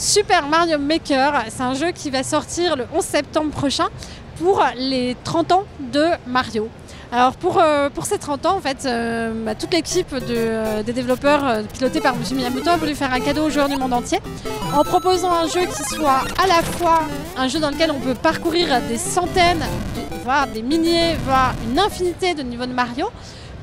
Super Mario Maker. C'est un jeu qui va sortir le 11 septembre prochain pour les 30 ans de Mario. Alors pour ces 30 ans, en fait, toute l'équipe des développeurs pilotée par M. Miyamoto a voulu faire un cadeau aux joueurs du monde entier en proposant un jeu qui soit à la fois un jeu dans lequel on peut parcourir des centaines, voire des milliers, voire une infinité de niveaux de Mario,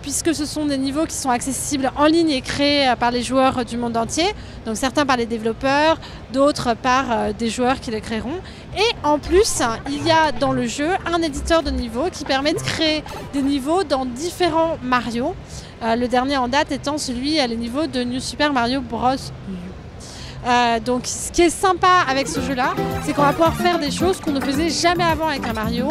puisque ce sont des niveaux qui sont accessibles en ligne et créés par les joueurs du monde entier, donc certains par les développeurs, d'autres par des joueurs qui les créeront. Et en plus, il y a dans le jeu un éditeur de niveaux qui permet de créer des niveaux dans différents Mario, le dernier en date étant celui les niveaux de New Super Mario Bros. Donc ce qui est sympa avec ce jeu-là, c'est qu'on va pouvoir faire des choses qu'on ne faisait jamais avant avec un Mario.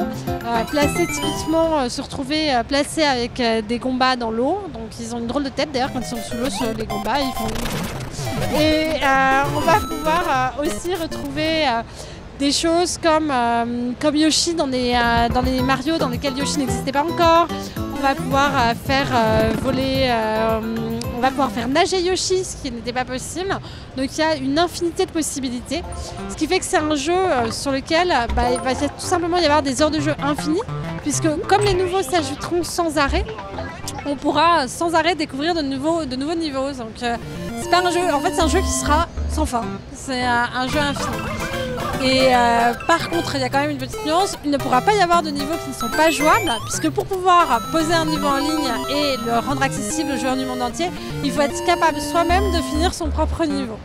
Placer typiquement, se retrouver placé avec des Goombas dans l'eau. Donc ils ont une drôle de tête d'ailleurs quand ils sont sous l'eau sur les Goombas. Ils font... Et on va pouvoir aussi retrouver des choses comme Yoshi dans les Mario dans lesquels Yoshi n'existait pas encore. On va pouvoir faire voler... on va pouvoir faire nager Yoshi, ce qui n'était pas possible. Donc il y a une infinité de possibilités. Ce qui fait que c'est un jeu sur lequel il va tout simplement y avoir des heures de jeu infinies. Puisque comme les nouveaux s'ajouteront sans arrêt, on pourra sans arrêt découvrir de nouveaux niveaux. Donc c'est pas un jeu, en fait c'est un jeu qui sera sans fin. C'est un jeu infini. Et par contre, il y a quand même une petite nuance, il ne pourra pas y avoir de niveaux qui ne sont pas jouables, puisque pour pouvoir poser un niveau en ligne et le rendre accessible aux joueurs du monde entier, il faut être capable soi-même de finir son propre niveau.